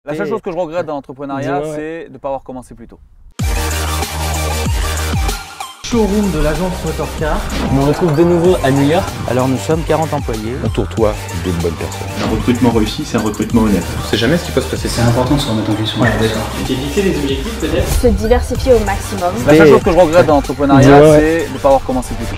La seule chose que je regrette dans l'entrepreneuriat, c'est de ne pas avoir commencé plus tôt. Showroom de l'agence Motorcar. On me retrouve de nouveau à New York. Alors nous sommes 40 employés. Entoure-toi d'une bonne personne. Un recrutement réussi, c'est un recrutement honnête. On sait jamais ce qui peut se passer. C'est important de se remettre en question. Ouais, d'accord. Et fixer des objectifs peut-être. Se diversifier au maximum. La seule chose que je regrette dans l'entrepreneuriat, c'est de ne pas avoir commencé plus tôt.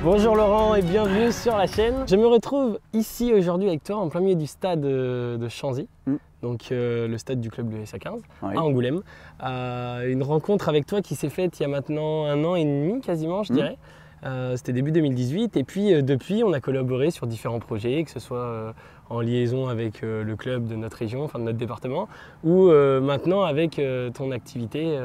Bonjour Laurent et bienvenue sur la chaîne. Je me retrouve ici aujourd'hui avec toi en plein milieu du stade de Chanzy, donc le stade du club de l'USA 15 à Angoulême. Une rencontre avec toi qui s'est faite il y a maintenant 1 an et demi quasiment je dirais. C'était début 2018 et puis depuis on a collaboré sur différents projets, que ce soit en liaison avec le club de notre région, enfin de notre département, ou maintenant avec ton activité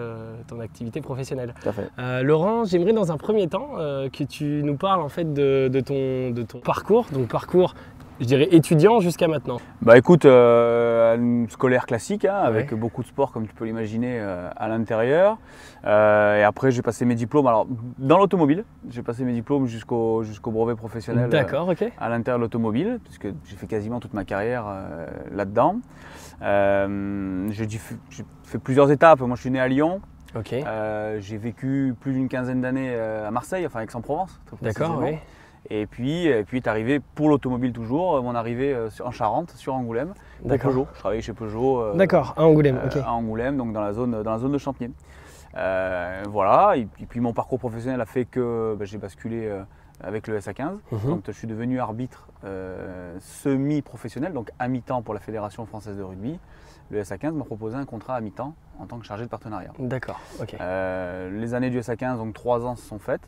professionnelle. Tout à fait. Laurent, j'aimerais dans un premier temps que tu nous parles en fait de ton parcours, donc parcours je dirais étudiant jusqu'à maintenant. Bah écoute, un scolaire classique avec beaucoup de sport comme tu peux l'imaginer à l'intérieur. Et après j'ai passé mes diplômes alors, dans l'automobile. J'ai passé mes diplômes jusqu'au brevet professionnel à l'intérieur de l'automobile, puisque j'ai fait quasiment toute ma carrière là-dedans. J'ai fait plusieurs étapes. Moi je suis né à Lyon. J'ai vécu plus d'une quinzaine d'années à Marseille, enfin Aix-en-Provence. D'accord, oui. Et puis est arrivé pour l'automobile toujours, mon arrivée en Charente, sur Angoulême, pour Peugeot. Je travaillais chez Peugeot. D'accord, à Angoulême, à Angoulême, donc dans la zone de Champniers. Voilà, et puis mon parcours professionnel a fait que j'ai basculé avec le SA 15. Donc je suis devenu arbitre semi-professionnel, donc à mi-temps pour la Fédération française de rugby. Le SA 15 m'a proposé un contrat à mi-temps en tant que chargé de partenariat. D'accord, ok. Les années du SA 15, donc 3 ans se sont faites.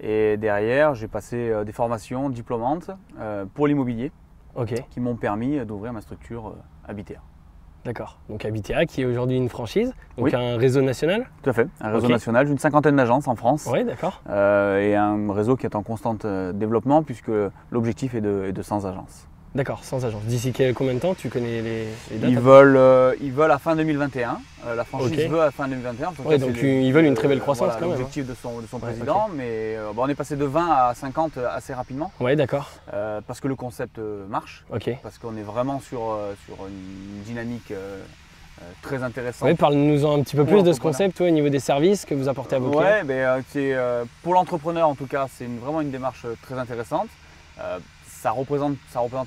Et derrière, j'ai passé des formations diplômantes pour l'immobilier qui m'ont permis d'ouvrir ma structure Habitea. D'accord, donc Habitea qui est aujourd'hui une franchise, donc un réseau national. Tout à fait, un réseau national d'une 50aine d'agences en France. Oui, d'accord. Et un réseau qui est en constant développement puisque l'objectif est de 100 agences. D'accord, 100 agences. D'ici combien de temps tu connais les dates? Ils veulent à fin 2021. La franchise veut à fin 2021. Oui, donc ils veulent une très belle croissance quand même. L'objectif de son président, mais on est passé de 20 à 50 assez rapidement. Oui, d'accord. Parce que le concept marche, parce qu'on est vraiment sur une dynamique très intéressante. Oui, parle-nous un petit peu plus de ce concept au niveau des services que vous apportez à vos clients. Pour l'entrepreneur en tout cas, c'est vraiment une démarche très intéressante. Ça représente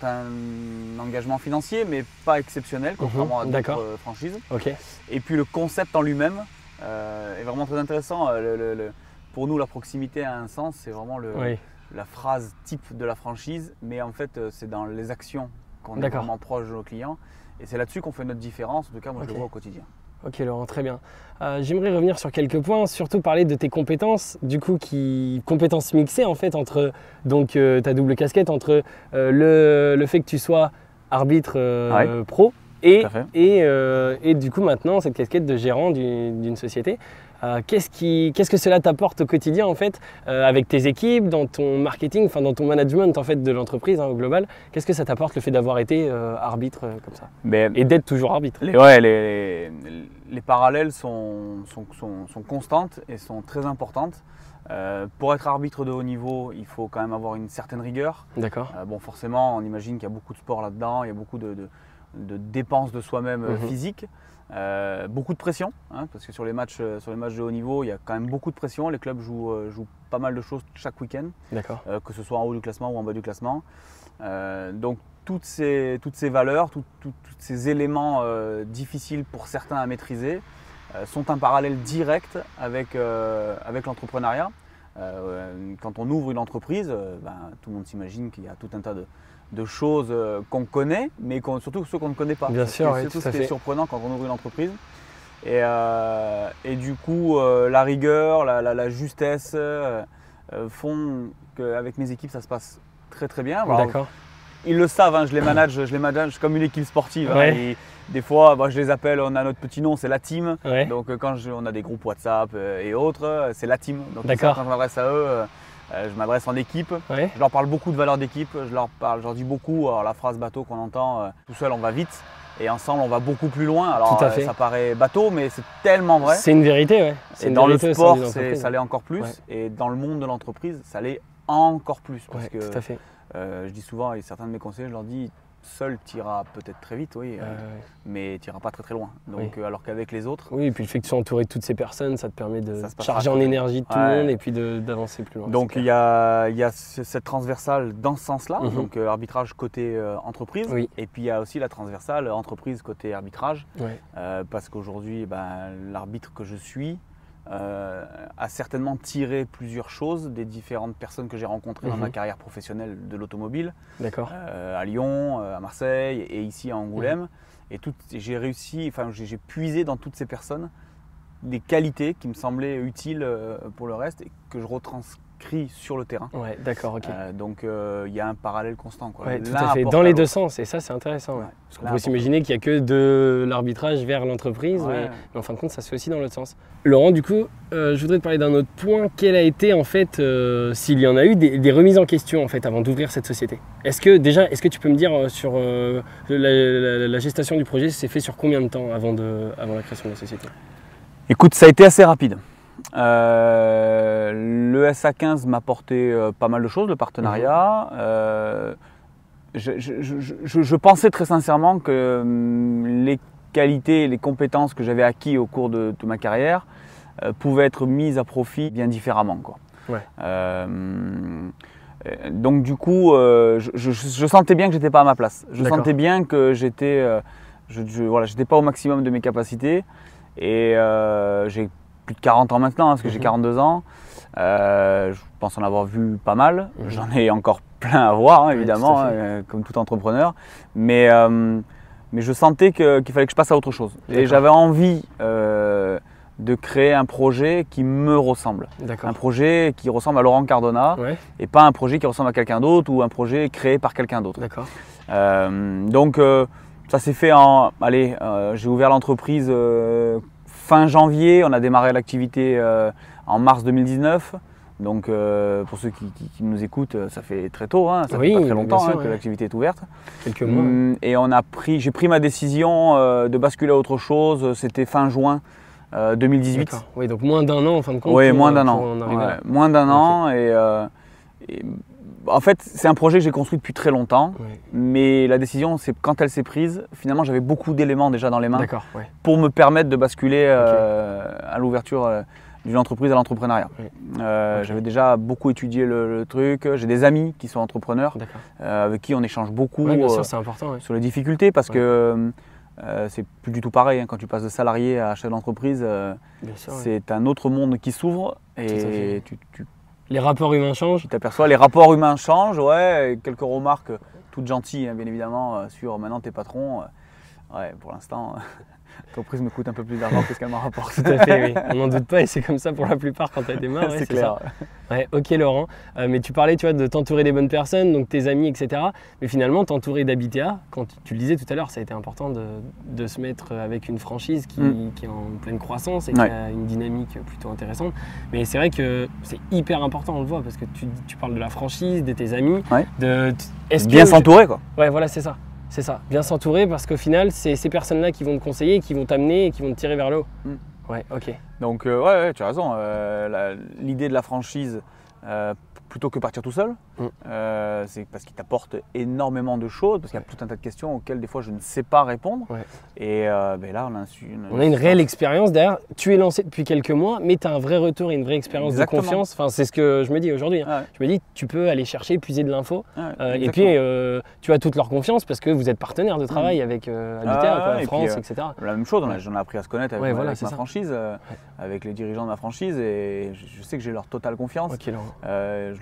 un engagement financier, mais pas exceptionnel, contrairement à d'autres franchises. Et puis le concept en lui-même est vraiment très intéressant. Pour nous, la proximité a un sens, c'est vraiment la phrase type de la franchise, mais en fait, c'est dans les actions qu'on est vraiment proche de nos clients. Et c'est là-dessus qu'on fait notre différence, en tout cas moi je le vois au quotidien. Ok Laurent, très bien. J'aimerais revenir sur quelques points, surtout parler de tes compétences, du coup compétences mixées en fait entre donc ta double casquette entre le fait que tu sois arbitre pro et du coup maintenant cette casquette de gérant d'une société. Qu'est-ce que cela t'apporte au quotidien en fait avec tes équipes, dans ton marketing, enfin dans ton management en fait de l'entreprise au global? Qu'est-ce que ça t'apporte le fait d'avoir été arbitre comme ça et d'être toujours arbitre? Les parallèles sont constantes et sont très importantes. Pour être arbitre de haut niveau, il faut quand même avoir une certaine rigueur. D'accord. Bon, forcément, on imagine qu'il y a beaucoup de sport là-dedans, il y a beaucoup de dépenses de soi-même physiques. Beaucoup de pression, parce que sur les matchs de haut niveau, il y a quand même beaucoup de pression. Les clubs jouent pas mal de choses chaque week-end, que ce soit en haut du classement ou en bas du classement. Donc toutes ces valeurs, tous ces éléments difficiles pour certains à maîtriser sont un parallèle direct avec l'entrepreneuriat. Quand on ouvre une entreprise, tout le monde s'imagine qu'il y a tout un tas de choses qu'on connaît, mais surtout ceux qu'on ne connaît pas. Bien sûr, c'est tout ce qui est surprenant quand on ouvre une entreprise. Et du coup, la rigueur, la justesse font qu'avec mes équipes, ça se passe très très bien. D'accord. Ils le savent, je les manage comme une équipe sportive. Et des fois, je les appelle, on a notre petit nom, c'est la team. Donc quand on a des groupes WhatsApp et autres, c'est la team. Donc quand je m'adresse à eux, je m'adresse en équipe. Je leur parle beaucoup de valeurs d'équipe. Je leur dis beaucoup, alors la phrase bateau qu'on entend, tout seul on va vite. et ensemble on va beaucoup plus loin. Alors Tout à fait. ça paraît bateau, mais c'est tellement vrai. C'est une vérité, ouais. C'est Et une dans le vérité au sein sport, d'une entreprise. ça l'est encore plus. Ouais. Et dans le monde de l'entreprise, ça l'est encore plus. Parce Ouais, que tout à fait. je dis souvent à certains de mes conseillers, je leur dis, seul tu iras peut-être très vite, oui, mais tu n'iras pas très très loin. Donc, alors qu'avec les autres, Oui, et puis le fait que tu sois entouré de toutes ces personnes, ça te permet de Ça se passe charger en rapidement. énergie de tout le monde et puis d'avancer plus loin. donc c'est il clair. y a cette transversale dans ce sens-là, Mhm. donc arbitrage côté entreprise, Oui. et puis il y a aussi la transversale entreprise côté arbitrage, Ouais. parce qu'aujourd'hui, l'arbitre que je suis a certainement tiré plusieurs choses des différentes personnes que j'ai rencontrées dans Mhm. ma carrière professionnelle de l'automobile, D'accord. à Lyon, à Marseille et ici à Angoulême. Et j'ai réussi, enfin j'ai puisé dans toutes ces personnes des qualités qui me semblaient utiles pour le reste et que je retranscris sur le terrain. Ouais, d'accord, ok. Donc il y a un parallèle constant, quoi. Ouais, tout L'un à fait. apporte Dans à les deux l'autre. sens, et ça c'est intéressant. Ouais. Ouais. Parce qu'on L'un peut apporte à s'imaginer qu'il n'y a que de l'arbitrage vers l'entreprise, Ouais. mais en fin de compte ça se fait aussi dans l'autre sens. Laurent, du coup, je voudrais te parler d'un autre point. Quel a été en fait, s'il y en a eu, des remises en question en fait avant d'ouvrir cette société? Est-ce que tu peux me dire sur la gestation du projet, c'est fait sur combien de temps avant la création de la société? Écoute, ça a été assez rapide. Le SA15 m'a apporté pas mal de choses, le partenariat. Je pensais très sincèrement que les qualités et les compétences que j'avais acquis au cours de ma carrière pouvaient être mises à profit bien différemment, quoi. Ouais. Donc du coup, je sentais bien que j'étais pas à ma place. Je D'accord. sentais bien que j'étais pas au maximum de mes capacités. Et j'ai plus de 40 ans maintenant, parce que j'ai 42 ans. Je pense en avoir vu pas mal. J'en ai encore plein à voir, hein, évidemment, tout à fait. comme tout entrepreneur. Mais je sentais qu'il fallait que je passe à autre chose. Et D'accord. j'avais envie de créer un projet qui me ressemble. D'accord. Un projet qui ressemble à Laurent Cardona, Ouais, et pas un projet qui ressemble à quelqu'un d'autre ou un projet créé par quelqu'un d'autre. d'accord. Donc ça s'est fait j'ai ouvert l'entreprise fin janvier, on a démarré l'activité en mars 2019. Donc pour ceux qui nous écoutent, ça fait très tôt, hein, ça Oui, fait pas très bien longtemps sûr, que ouais. l'activité est ouverte. Quelques mois. Et j'ai pris ma décision de basculer à autre chose, c'était fin juin 2018. D'accord. Oui, donc moins d'un an en fin de compte. Oui, pour- moins d'un pour an. en arriver là. Moins d'un Ok. an. Et en fait, c'est un projet que j'ai construit depuis très longtemps. Ouais. Mais la décision, quand elle s'est prise, finalement, j'avais beaucoup d'éléments déjà dans les mains D'accord, ouais. pour me permettre de basculer à l'ouverture d'une entreprise à l'entrepreneuriat. Oui. Ok. J'avais déjà beaucoup étudié le truc. J'ai des amis qui sont entrepreneurs, D'accord. avec qui on échange beaucoup Ouais, bien sûr, c'est important. Ouais. sur les difficultés, parce Ouais. que c'est plus du tout pareil, hein, quand tu passes de salarié à chef d'entreprise. Bien sûr, ouais. C'est un autre monde qui s'ouvre Tout à fait. et tu Les rapports humains changent. t'aperçois, les rapports humains changent, ouais, et quelques remarques toutes gentilles, hein, bien évidemment, sur maintenant tes patrons. Ouais, pour l'instant, l'entreprise me coûte un peu plus d'argent que ce qu'elle m'en rapporte. Tout à fait, oui. On n'en doute pas et c'est comme ça pour la plupart quand tu démarres. Ouais, c'est clair. ça. Ouais, ok Laurent. Mais tu parlais de t'entourer des bonnes personnes, donc tes amis, etc. Mais finalement, t'entourer d'Habitea, quand tu le disais tout à l'heure, ça a été important de se mettre avec une franchise qui est en pleine croissance et qui Ouais. a une dynamique plutôt intéressante. Mais c'est vrai que c'est hyper important, on le voit, parce que tu parles de la franchise, de tes amis. Ouais. Est-ce Bien que- s'entourer, quoi. Ouais, voilà, c'est ça. C'est ça. Bien s'entourer parce qu'au final, c'est ces personnes-là qui vont te conseiller, qui vont t'amener et qui vont te tirer vers le haut. Mm. Ouais, ok. Donc, ouais, tu as raison. L'idée de la franchise, plutôt que partir tout seul, c'est parce qu'il t'apporte énormément de choses, parce qu'il y a tout un tas de questions auxquelles des fois je ne sais pas répondre. Ouais. Et là, On a une réelle expérience derrière. Tu es lancé depuis quelques mois, mais tu as un vrai retour et une vraie expérience de Exactement. confiance. Enfin, c'est ce que je me dis aujourd'hui. Ouais. Je me dis, tu peux aller chercher, puiser de l'info. Ouais, Et exactement. puis, tu as toute leur confiance parce que vous êtes partenaire de travail avec Habitea, ouais, la et France, puis, etc. La même chose, j'en ai appris à se connaître avec, Ouais, voilà, avec c'est ma ça. franchise, avec les dirigeants de ma franchise, et je sais que j'ai leur totale confiance. Ok, Laurent.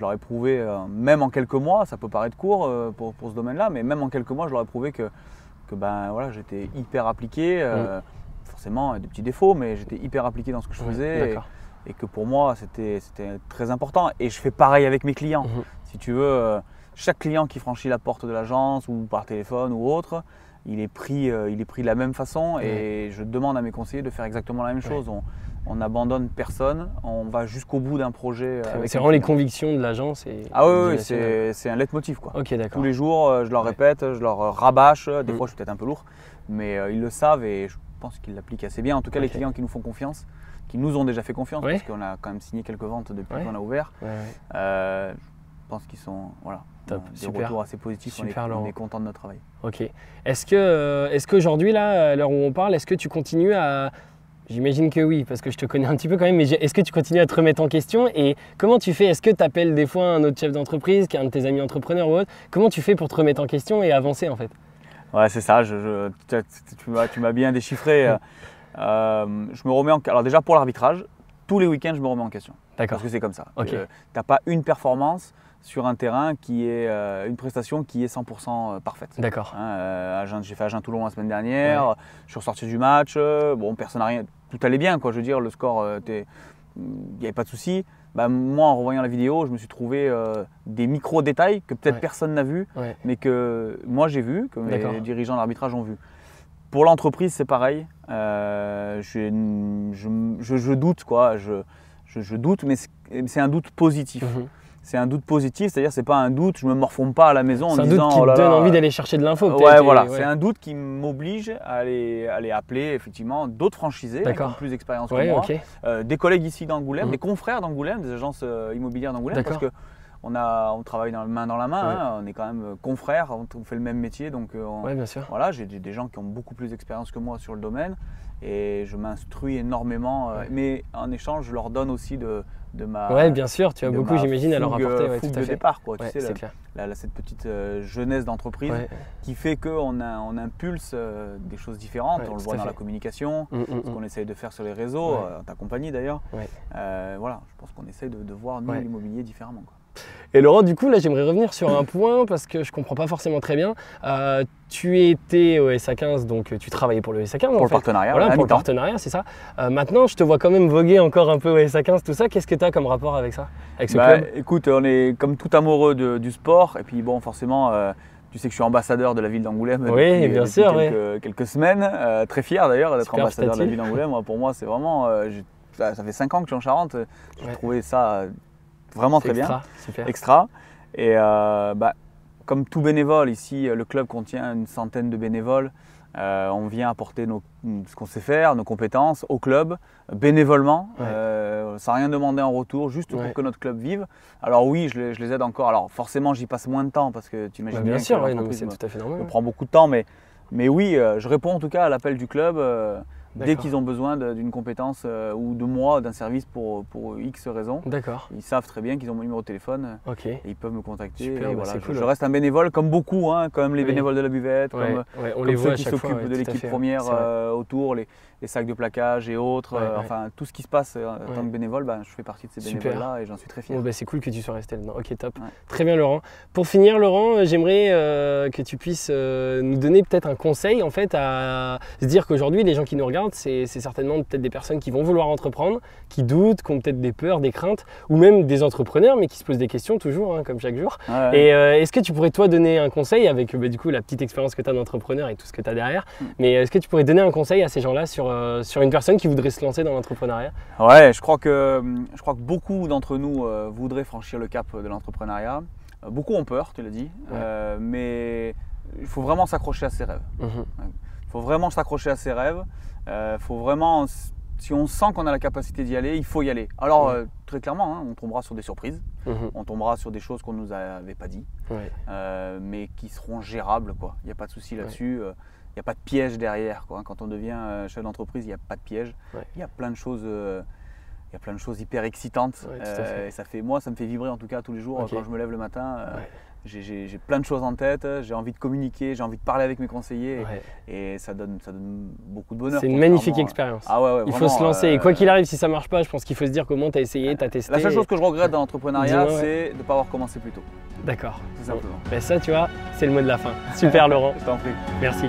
Je leur ai prouvé, même en quelques mois, ça peut paraître court pour ce domaine-là, mais même en quelques mois, je leur ai prouvé que j'étais hyper appliqué, forcément des petits défauts, mais j'étais hyper appliqué dans ce que je faisais, D'accord. et que pour moi, c'était très important. Et je fais pareil avec mes clients. Mhm. Si tu veux, chaque client qui franchit la porte de l'agence ou par téléphone ou autre, il est pris de la même façon, et je demande à mes conseillers de faire exactement la même chose. on n'abandonne personne, on va jusqu'au bout d'un projet. C'est vraiment les convictions de l'agence. Ah oui, c'est un leitmotiv, quoi. Ok, d'accord. Tous les jours, je leur répète, je leur rabâche. Des fois, je suis peut-être un peu lourd, mais ils le savent et je pense qu'ils l'appliquent assez bien. En tout cas, les clients qui nous font confiance, qui nous ont déjà fait confiance, parce qu'on a quand même signé quelques ventes depuis qu'on a ouvert. Je pense qu'ils sont des retours assez positifs. On est content de notre travail. Ok. Est-ce qu'aujourd'hui, là, à l'heure où on parle, est-ce que tu continues à... J'imagine que oui, parce que je te connais un petit peu quand même, mais est-ce que tu continues à te remettre en question et comment tu fais? Est-ce que tu appelles des fois un autre chef d'entreprise, qui est un de tes amis entrepreneurs ou autre? Comment tu fais pour te remettre en question et avancer en fait? Ouais, c'est ça, tu m'as bien déchiffré. Je me remets alors déjà pour l'arbitrage, tous les week-ends, je me remets en question. D'accord. Parce que c'est comme ça. Okay. Tu n'as pas une performance sur un terrain qui est une prestation qui est 100% parfaite. D'accord. J'ai fait Agen-Toulon la semaine dernière, je suis ressorti du match, bon, personne n'a rien, tout allait bien, quoi. Je veux dire, le score, il n'y avait pas de souci. Bah, moi, en revoyant la vidéo, je me suis trouvé des micro-détails que peut-être personne n'a vu, mais que moi j'ai vu, que mes dirigeants de l'arbitrage ont vu. Pour l'entreprise, c'est pareil. Je doute, quoi. Je doute, mais c'est un doute positif. C'est un doute positif, c'est-à-dire c'est pas un doute, je me morfonds pas à la maison en disant. C'est un doute qui te donne envie d'aller chercher de l'info. Ouais, voilà. C'est un doute qui m'oblige à aller appeler effectivement d'autres franchisés qui ont plus d'expérience que moi, des collègues ici d'Angoulême, des confrères d'Angoulême, des agences immobilières d'Angoulême, parce que on travaille main dans la main, on est quand même confrères, on fait le même métier, donc bien sûr. Voilà, j'ai des gens qui ont beaucoup plus d'expérience que moi sur le domaine et je m'instruis énormément, mais en échange, je leur donne aussi de ma. Ouais, bien sûr, tu as beaucoup, j'imagine, à leur apporter. Fougue de départ, quoi. Tu sais, clair. Cette petite jeunesse d'entreprise qui fait qu'on impulse des choses différentes. On le voit dans la communication, ce qu'on essaye de faire sur les réseaux, ta compagnie d'ailleurs. Voilà, je pense qu'on essaye de voir nous l'immobilier différemment, quoi. Et Laurent, du coup, là, j'aimerais revenir sur un point parce que je ne comprends pas forcément très bien. Tu étais au SA15, donc tu travaillais pour le SA15. Pour le partenariat, voilà, pour le partenariat, c'est ça. Maintenant, je te vois quand même voguer encore un peu au SA15, tout ça. Qu'est-ce que tu as comme rapport avec ça, avec ce club? Écoute, on est comme tout amoureux du sport. Et puis, bon, forcément, tu sais que je suis ambassadeur de la ville d'Angoulême depuis quelques semaines. Très fier d'ailleurs d'être ambassadeur de la ville d'Angoulême. Pour moi, c'est vraiment. Ça fait 5 ans que je suis en Charente. J'ai trouvé ça vraiment très bien. Super. Extra. Et comme tout bénévole, ici, le club contient une centaine de bénévoles. On vient apporter ce qu'on sait faire, nos compétences au club, bénévolement, sans rien demander en retour, juste pour que notre club vive. Alors oui, je les aide encore. Alors forcément, j'y passe moins de temps parce que tu imagines bien sûr, que c'est tout à fait normal. me prend beaucoup de temps. Mais oui, je réponds en tout cas à l'appel du club. Dès qu'ils ont besoin d'une compétence ou de moi, d'un service pour X raisons, ils savent très bien qu'ils ont mon numéro de téléphone et ils peuvent me contacter. Super, et voilà, cool, je reste un bénévole comme beaucoup, comme les bénévoles de la buvette, comme ceux qui s'occupent de l'équipe première autour, les sacs de plaquage et autres. Enfin, tout ce qui se passe en tant que bénévole, je fais partie de ces bénévoles-là et j'en suis très fier. C'est cool que tu sois resté là-dedans. Ok, top. Très bien, Laurent. Pour finir, Laurent, j'aimerais que tu puisses nous donner peut-être un conseil en fait à se dire qu'aujourd'hui, les gens qui nous regardent, c'est certainement peut-être des personnes qui vont vouloir entreprendre, qui doutent, qui ont peut-être des peurs, des craintes, ou même des entrepreneurs, mais qui se posent des questions toujours, comme chaque jour. Et est-ce que tu pourrais toi donner un conseil avec du coup la petite expérience que tu as d'entrepreneur et tout ce que tu as derrière, mais est-ce que tu pourrais donner un conseil à ces gens-là sur une personne qui voudrait se lancer dans l'entrepreneuriat? Ouais, je crois que beaucoup d'entre nous voudraient franchir le cap de l'entrepreneuriat. Beaucoup ont peur, tu l'as dit, mais il faut vraiment s'accrocher à ses rêves. Il faut vraiment s'accrocher à ses rêves. Faut vraiment, si on sent qu'on a la capacité d'y aller, il faut y aller. Alors très clairement, on tombera sur des surprises, on tombera sur des choses qu'on ne nous avait pas dit, mais qui seront gérables, quoi. Il n'y a pas de souci là-dessus. Il n'y a pas de piège derrière, quoi. Quand on devient chef d'entreprise, il n'y a pas de piège. Il y a plein de choses. Il y a plein de choses hyper excitantes. Et ça me fait vibrer en tout cas tous les jours quand je me lève le matin. J'ai plein de choses en tête, j'ai envie de communiquer, j'ai envie de parler avec mes conseillers et ça donne beaucoup de bonheur. C'est une magnifique expérience. Il faut se lancer et quoi qu'il arrive, si ça ne marche pas, je pense qu'il faut se dire comment tu as essayé, tu as testé. La seule chose que je regrette dans l'entrepreneuriat, c'est de ne pas avoir commencé plus tôt. D'accord. Tout simplement. Ça, tu vois, c'est le mot de la fin. Super, Laurent. Je t'en prie. Merci.